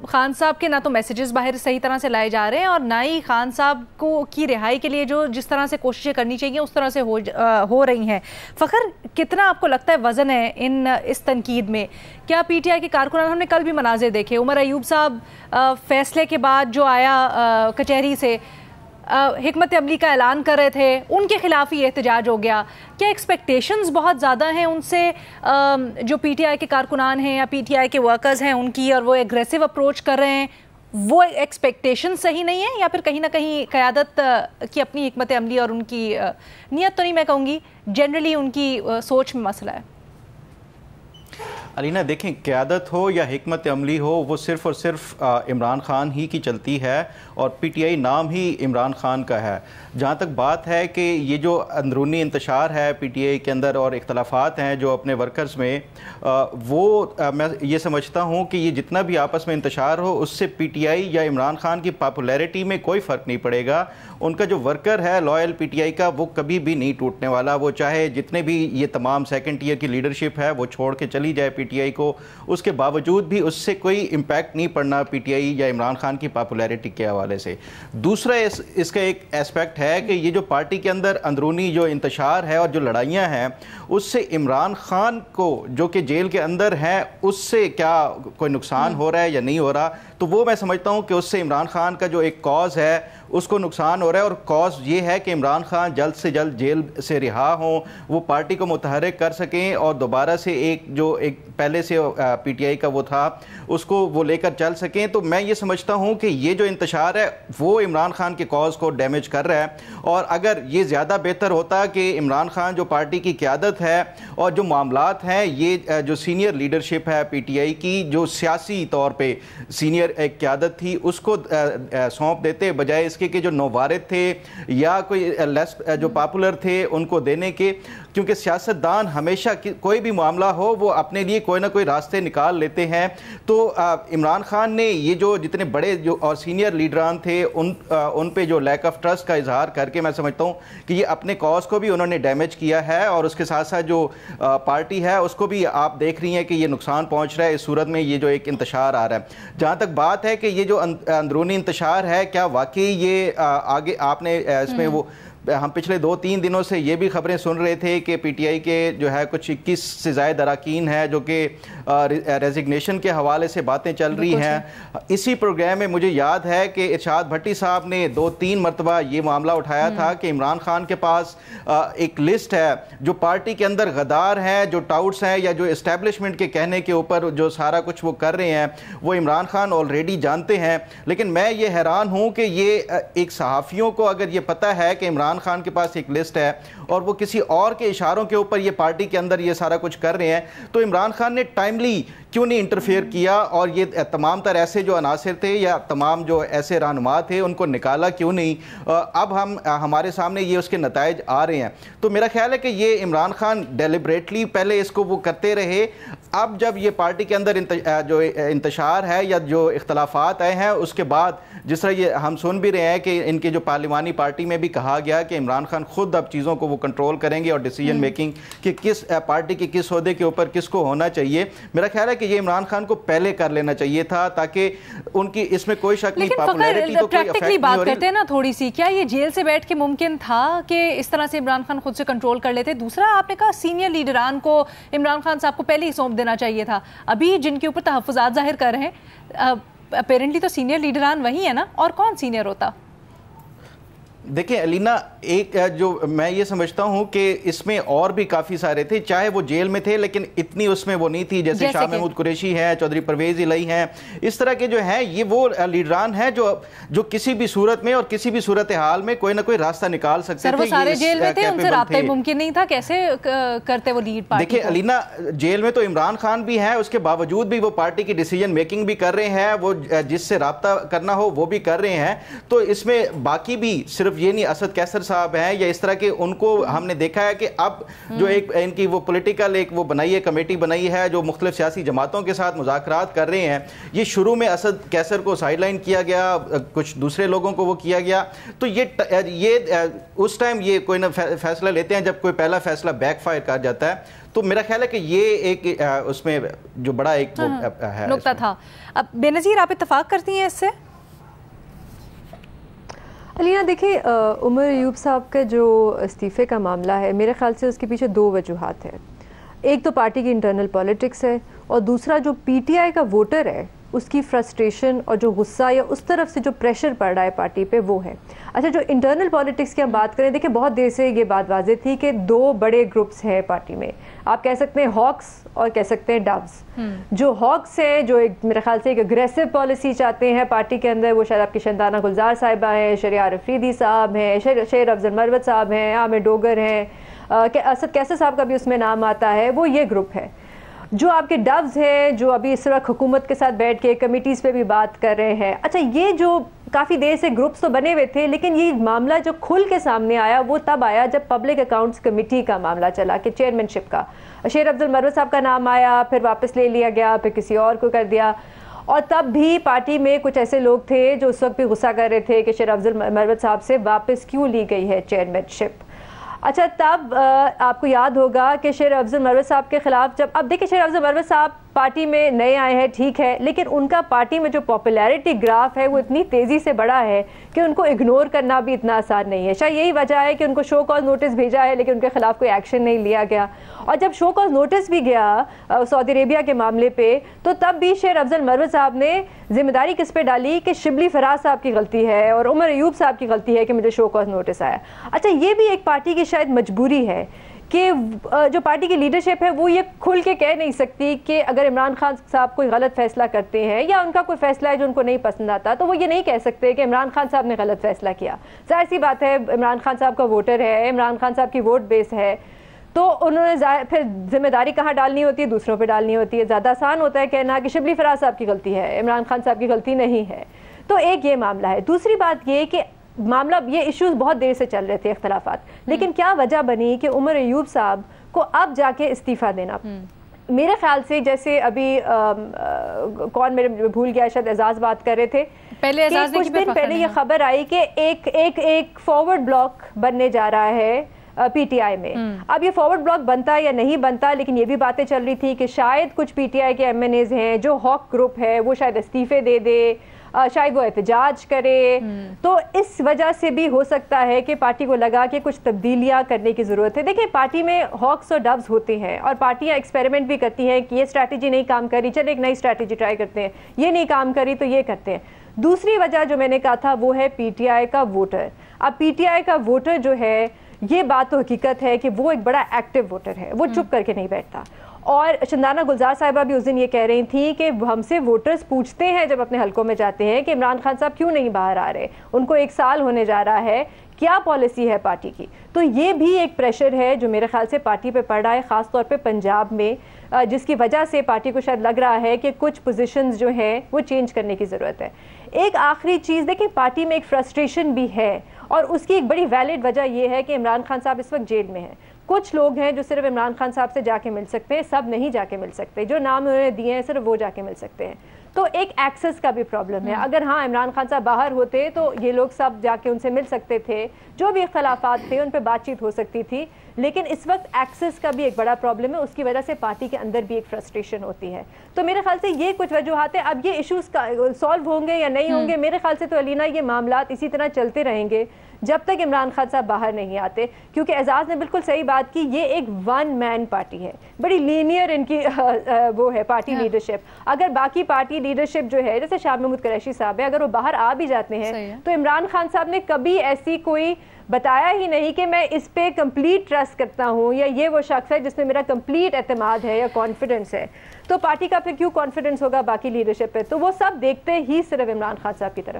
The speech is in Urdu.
خان صاحب کے نہ تو میسیجز باہر صحیح طرح سے لائے جا رہے ہیں اور نہ ہی خان صاحب کو کی رہائی کے لیے جو جس طرح سے کوششیں کرنی چاہیے اس طرح سے ہو رہی ہیں. فخر, کتنا آپ کو لگتا ہے وزن ہے اس تنقید میں؟ کیا پی ٹی آئی کے کارکنان, ہم نے کل بھی مناظر دیکھے, عمر ایوب صاحب فیصلے کے بعد جو آیا کچہری سے حکمت عملی کا اعلان کر رہے تھے, ان کے خلاف ہی احتجاج ہو گیا. کیا ایکسپیکٹیشنز بہت زیادہ ہیں ان سے جو پی ٹی آئی کے کارکنان ہیں یا پی ٹی آئی کے ورکرز ہیں ان کی, اور وہ ایگریسو اپروچ کر رہے ہیں, وہ ایکسپیکٹیشن صحیح نہیں ہے یا پھر کہیں نہ کہیں قیادت کی اپنی حکمت عملی اور ان کی نیت تو نہیں میں کہوں گی, جنرلی ان کی سوچ میں مسئلہ ہے؟ علینا دیکھیں, قیادت ہو یا حکمت عملی ہو, وہ صرف اور صرف عمران خان ہی کی چلتی ہے اور پی ٹی آئی نام ہی عمران خان کا ہے. جہاں تک بات ہے کہ یہ جو اندرونی انتشار ہے پی ٹی آئی کے اندر اور اختلافات ہیں جو اپنے ورکرز میں, وہ میں یہ سمجھتا ہوں کہ یہ جتنا بھی آپس میں انتشار ہو اس سے پی ٹی آئی یا عمران خان کی پاپولیرٹی میں کوئی فرق نہیں پڑے گا. ان کا جو ورکر ہے لائل پی ٹی آئی کا, وہ کبھی بھی نہیں ٹوٹنے والا. وہ چاہے جتنے بھی یہ تمام سیکنڈ ٹیئر کی لیڈرشپ ہے وہ چھوڑ کے چلی جائے پی ٹی آئی کو, اس کے باوجود بھی اس سے کوئی امپیکٹ نہیں پڑنا پی ٹی آئی یا عمران خان کی پاپولیرٹی کے حوالے سے. دوسرا اس کا ایک اسپیکٹ ہے کہ یہ جو پارٹی کے اندر اندرونی جو انتشار ہے اور جو لڑائیاں ہیں, اس سے عمران خان کو جو کہ جیل کے اندر ہیں اس سے کیا کوئی نقصان ہو رہا ہے یا نہیں ہو رہا, تو وہ میں سمجھتا ہوں کہ اس سے عمران خان کا جو ایک کاز ہے اس کو نقصان ہو رہا ہے. اور کاز یہ ہے کہ عمران خان جلد سے جلد جیل سے رہا ہوں, وہ پارٹی کو متحرک کر سکیں اور دوبارہ سے ایک پہلے سے پی ٹی آئی کا وہ تھا اس کو وہ لے کر چل سکیں. تو میں یہ سمجھتا ہوں کہ یہ جو انتشار ہے وہ عمران خان کے کاز کو ڈیمیج کر رہا ہے. اور اگر یہ زیادہ بہتر ہوتا کہ عمران خان جو پارٹی کی قیادت ہے اور جو معاملات ہیں, یہ جو سینئر لیڈرشپ ہے پی ٹی آئی کی, جو سیاسی طور پہ سینئر ایک قیادت تھی, اس کو سونپ دیتے بجائے اس کے کہ جو نووارد تھے یا کوئی لیس جو پاپولر تھے ان کو دینے کے. کیونکہ سیاستدان ہمیشہ کوئی بھی معاملہ ہو وہ اپنے لیے کوئی نہ کوئی راستے نکال لیتے ہیں. تو عمران خان نے یہ جو جتنے بڑے جو اور سینئر لیڈران تھے ان پہ جو لیک آف ٹرسٹ کا اظہار کر کے میں سمجھتا ہوں کہ یہ اپنے کاز کو بھی انہوں نے ڈیمیج کیا ہے, اور اس کے ساتھ ساتھ جو پارٹی ہے اس کو بھی آپ دیکھ رہی ہیں کہ یہ نقصان پہنچ رہا ہے اس صورت میں یہ جو ایک انتشار آ رہا ہے. جہاں تک بات ہے کہ یہ جو اندرونی انتشار ہے, کیا واقعی یہ آگے آپ نے اس میں وہ, ہم پچھلے 2-3 دنوں سے یہ بھی خبریں سن رہے تھے کہ پی ٹی آئی کے جو ہے کچھ 21 سے زائد اراکین ہیں جو کہ ریزگنیشن کے حوالے سے باتیں چل رہی ہیں. اسی پروگرام میں مجھے یاد ہے کہ ارشاد بھٹی صاحب نے 2-3 مرتبہ یہ معاملہ اٹھایا تھا کہ عمران خان کے پاس ایک لسٹ ہے جو پارٹی کے اندر غدار ہیں, جو ٹاؤٹس ہیں یا جو اسٹیبلشمنٹ کے کہنے کے اوپر جو سارا کچھ وہ کر رہے ہیں, وہ عمران خان آلریڈی جانتے ہیں. لیکن میں یہ حیران ہوں کہ یہ ایک صحافیوں کو اگر یہ پتہ ہے کہ عمران خان کے پاس ایک لسٹ ہے اور وہ کسی اور کے اشاروں کے اوپر یہ پارٹی کے اندر یہ سارا کچھ کر رہے ہیں, تو عمران خان نے ٹائملی کیوں نہیں انٹرفیئر کیا اور یہ تمام تر ایسے جو عناصر تھے یا تمام جو ایسے رہنما تھے ان کو نکالا کیوں نہیں؟ اب ہمارے سامنے یہ اس کے نتائج آ رہے ہیں. تو میرا خیال ہے کہ یہ عمران خان ڈیلیبریٹلی پہلے اس کو وہ کرتے رہے, اب جب یہ پارٹی کے اندر جو انتشار ہے یا جو اختلافات آئے ہیں اس کے بعد, جس طرح یہ ہم سن بھی رہے ہیں کہ ان کے جو پارلیمانی پارٹی میں بھی کہا گیا کہ عمران خان خود اب چیزوں کو وہ کنٹرول کریں گے اور ڈیسیجن میکنگ کہ کس پارٹی کے کس عہدے کے اوپر کس کو ہونا چاہیے. میرا خیال ہے کہ یہ عمران خان کو پہلے کر لینا چاہیے تھا تاکہ ان کی اس میں کوئی شک نہیں, پاپولیرٹی تو کوئی افیکٹ نہیں بات کرتے ہیں نا تھوڑی سی, کیا یہ جیل سے بیٹھ کے ممکن تھا کہ اس طرح سے عمران خان خود سے کنٹرول کر لیتے؟ دوسرا, آپ نے کہا سینئر لیڈران کو عمران خان صاحب کو پہلے ہی سونپ دینا چاہیے تھا. ابھی جن کے اوپر تحفظات ظاہر کر رہے ہیں اپیرنٹلی تو سینئر لیڈران وہی ہے نا, اور کون سینئر ہوتا؟ دیکھیں علینا, ایک جو میں یہ سمجھتا ہوں کہ اس میں اور بھی کافی سارے تھے, چاہے وہ جیل میں تھے لیکن اتنی اس میں وہ نہیں تھی, جیسے شاہ محمود قریشی ہیں, چودھری پرویز الہی ہیں, اس طرح کے جو ہیں یہ وہ لیڈران ہیں جو کسی بھی صورت میں اور کسی بھی صورتحال میں کوئی نہ کوئی راستہ نکال سکتے تھے. سر وہ سارے جیل میں تھے, ان سے رابطہ ممکن نہیں تھا, کیسے کرتے وہ لیڈ پارٹی؟ دیکھیں علینا, جیل میں تو عمران خان بھی ہیں, اس کے باوجود بھی وہ پارٹی کی ڈیسیجن میکنگ بھی کر رہے ہیں, وہ جس سے رابطہ کرنا ہو وہ بھی کر رہے ہیں. تو اس میں باقی بھی صرف یہ نہیں اسد کیسر صاحب ہیں یا اس طرح کے, ان کو ہم نے دیکھا ہے کہ اب جو ایک ان کی وہ پولیٹیکل ایک وہ بنائی ہے, کمیٹی بنائی ہے جو مختلف سیاسی جماعتوں کے ساتھ مذاکرات کر رہے ہیں. یہ شروع میں اسد کیسر کو سائیڈ لائن کیا گیا, کچھ دوسرے لوگوں کو وہ کیا گیا, تو یہ اس ٹائم یہ کوئی نہ فیصلہ لیتے ہیں جب کوئی پہلا فیصلہ بیک فائر کر جاتا ہے. تو میرا خیال ہے کہ یہ ایک اس میں جو بڑا ایک نقطہ تھا. اب بے نظیر آپ اتفاق کرتی ہیں اس سے؟ علینا دیکھیں, عمر ایوب صاحب کا جو استعفے کا معاملہ ہے میرے خیال سے اس کے پیچھے دو وجوہات ہیں. ایک تو پارٹی کی انٹرنل پالیٹکس ہے, اور دوسرا جو پی ٹی آئی کا ووٹر ہے اس کی فرسٹریشن اور جو غصہ یا اس طرف سے جو پریشر پڑ رہا ہے پارٹی پہ وہ ہے. اچھا, جو انٹرنل پالیٹکس کی ہم بات کریں, دیکھیں بہت دیر سے یہ بات واضح تھی کہ دو بڑے گروپس ہیں پارٹی میں. آپ کہہ سکتے ہیں ہاکس اور کہہ سکتے ہیں ڈوز. جو ہاکس ہیں, جو ایک میرے خیال سے ایک اگریسو پالیسی چاہتے ہیں پارٹی کے اندر, وہ شاید آپ کی شندانہ گلزار صاحبہ ہیں, شہریار افریدی صاحب ہیں, شیر افضل مروت صاحب ہیں, عامر ڈوگر ہیں, اسد کیسر صاحب کا بھی اس میں نام آتا ہے, وہ یہ گروپ ہے. جو آپ کے ڈوز ہیں جو ابھی اس وقت حکومت کے ساتھ بیٹھ کے کمیٹیز پہ بھی بات کر رہے ہیں. اچھا, یہ جو کافی دیر سے گروپس تو بنے ہوئے تھے, لیکن یہ معاملہ جو کھل کے سامنے آیا وہ تب آیا جب پبلک اکاؤنٹس کمیٹی کا معاملہ چلا کہ چیئرمین شپ کا شیر افضل مروت صاحب کا نام آیا, پھر واپس لے لیا گیا, پھر کسی اور کو کر دیا. اور تب بھی پارٹی میں کچھ ایسے لوگ تھے جو اس وقت بھی غصہ کر رہے تھے کہ شیر افضل مروت صاحب سے واپس کیوں لی گئی ہے چیئرمین شپ. اچھا, تب آپ کو یاد ہوگا کہ شیر افضل مروت صاحب کے خلاف جب, اب دیکھیں شیر افضل مروت صاحب پارٹی میں نئے آئے ہیں ٹھیک ہے, لیکن ان کا پارٹی میں جو پاپولیرٹی گراف ہے وہ اتنی تیزی سے بڑھا ہے کہ ان کو اگنور کرنا بھی اتنا آسان نہیں ہے. شاید یہی وجہ ہے کہ ان کو شو کاز نوٹس بھیجا ہے لیکن ان کے خلاف کوئی ایکشن نہیں لیا گیا. اور جب شو کاز نوٹس بھی گیا سعودی عربیہ کے معاملے پہ, تو تب بھی شیر افضل مروت صاحب نے ذمہ داری کس پہ ڈالی کہ شبلی فراز صاحب کی غلطی ہے اور عمر ایوب صاحب کی غلطی ہے کہ مجھے شو کاز نوٹس آیا. اچھا, یہ بھی ایک پارٹی کی شاید مجبوری ہے کہ جو پارٹی کی لیڈرشپ ہے وہ یہ کھل کے کہہ نہیں سکتی کہ اگر عمران خان صاحب کوئی غلط فیصلہ کرتے ہیں یا ان کا کوئی فیصلہ ہے جو ان کو نہیں پسند آتا, تو وہ یہ نہیں کہہ سکتے کہ عمران خان صاحب نے غلط فیصلہ کیا. ظاہر سی بات ہے, عمران خان صاحب کا ووٹر ہے, عمران خان صاحب کی ووٹ بیس ہے, تو انہوں نے پھر ذمہ داری کہاں ڈالنی ہوتی ہے, دوسروں پہ ڈالنی ہوتی ہے. زیادہ آسان ہوتا ہے کہنا کہ شبلی فراز صاحب کی غلطی ہے, عمران خان صاحب کی غلطی نہیں ہے. تو ایک یہ معاملہ ہے. دوسری بات یہ کہ معاملہ, یہ ایشوز بہت دیر سے چل رہے تھے اختلافات, لیکن کیا وجہ بنی کہ عمر ایوب صاحب کو اب جا کے استعفیٰ دینا. میرے خیال سے جیسے ابھی کون میرے بھول گیا, شاید اعزاز بات کر رہے تھے, پہلے کچھ دن پہلے یہ خبر آئی کہ ایک فارورڈ بلاک بننے جا رہا ہے پی ٹی آئی میں. اب یہ فارورڈ بلاک بنتا یا نہیں بنتا, لیکن یہ بھی باتیں چل رہی تھی کہ شاید کچھ پی ٹی آئی کے ایم این ایز ہیں جو ہاک گروپ ہے وہ شاید استعفے دے دے, شاید وہ احتجاج کرے. تو اس وجہ سے بھی ہو سکتا ہے کہ پارٹی کو لگا کہ کچھ تبدیلیاں کرنے کی ضرورت ہے. دیکھیں, پارٹی میں ہاکس اور ڈوز ہوتے ہیں اور پارٹیاں ایکسپیریمنٹ بھی کرتی ہیں کہ یہ اسٹریٹجی نہیں کام کری, چلے ایک نئی اسٹریٹجی ٹرائی کرتے ہیں, یہ نہیں کام کری تو یہ کرتے ہیں. دوسری وجہ جو میں نے کہا تھا وہ ہے پی ٹی آئی کا ووٹر. اب پی ٹی آئی کا ووٹر جو ہے, یہ بات تو حقیقت ہے کہ وہ ایک بڑا ایکٹیو ووٹر ہے, وہ چپ کر کے نہیں بیٹھتا. اور شندانہ گلزار صاحبہ بھی اس دن یہ کہہ رہی تھیں کہ ہم سے ووٹرز پوچھتے ہیں جب اپنے حلقوں میں جاتے ہیں کہ عمران خان صاحب کیوں نہیں باہر آ رہے, ان کو 1 سال ہونے جا رہا ہے, کیا پالیسی ہے پارٹی کی. تو یہ بھی ایک پریشر ہے جو میرے خیال سے پارٹی پہ پڑ رہا ہے, خاص طور پہ پنجاب میں, جس کی وجہ سے پارٹی کو شاید لگ رہا ہے کہ کچھ پوزیشنز جو ہیں وہ چینج کرنے کی ضرورت ہے. ایک آخری چیز دیکھیں, پارٹی میں ایک فرسٹریشن بھی ہے اور اس کی ایک بڑی ویلڈ وجہ یہ ہے کہ عمران خان صاحب اس وقت جیل میں ہیں. کچھ لوگ ہیں جو صرف عمران خان صاحب سے جا کے مل سکتے ہیں, سب نہیں جا کے مل سکتے, جو نام انہوں نے دیے ہیں صرف وہ جا کے مل سکتے ہیں. تو ایک ایکسس کا بھی پرابلم ہے. اگر ہاں عمران خان صاحب باہر ہوتے تو یہ لوگ سب جا کے ان سے مل سکتے تھے, جو بھی اختلافات تھے ان پہ بات چیت ہو سکتی تھی, لیکن اس وقت ایکسس کا بھی ایک بڑا پرابلم ہے, اس کی وجہ سے پارٹی کے اندر بھی ایک فرسٹریشن ہوتی ہے. تو میرے خیال سے یہ کچھ وجوہات ہیں. اب یہ ایشوز سالو ہوں گے یا نہیں ہوں گے, میرے خیال سے تو علینا یہ معاملات اسی طرح چلتے رہیں گے جب تک عمران خان صاحب باہر نہیں آتے, کیونکہ اعزاز نے بالکل صحیح بات کی, یہ ایک 1 مین پارٹی ہے, بڑی لینئر ان کی وہ ہے پارٹی لیڈرشپ. اگر باقی پارٹی لیڈرشپ جو ہے جیسے شاہ محمود قریشی صاحب ہے, اگر وہ باہر آ بھی جاتے ہیں تو عمران خان صاحب نے کبھی ایسی کوئی بتایا ہی نہیں کہ میں اس پہ کمپلیٹ ٹرسٹ کرتا ہوں یا یہ وہ شخص ہے جس میں میرا کمپلیٹ اعتماد ہے یا کانفیڈنس ہے. تو پارٹی کا پھر کیوں کانفیڈنس ہوگا باقی لیڈرشپ پہ؟ تو وہ سب دیکھتے ہی صرف عمران خان صاحب کی طرف.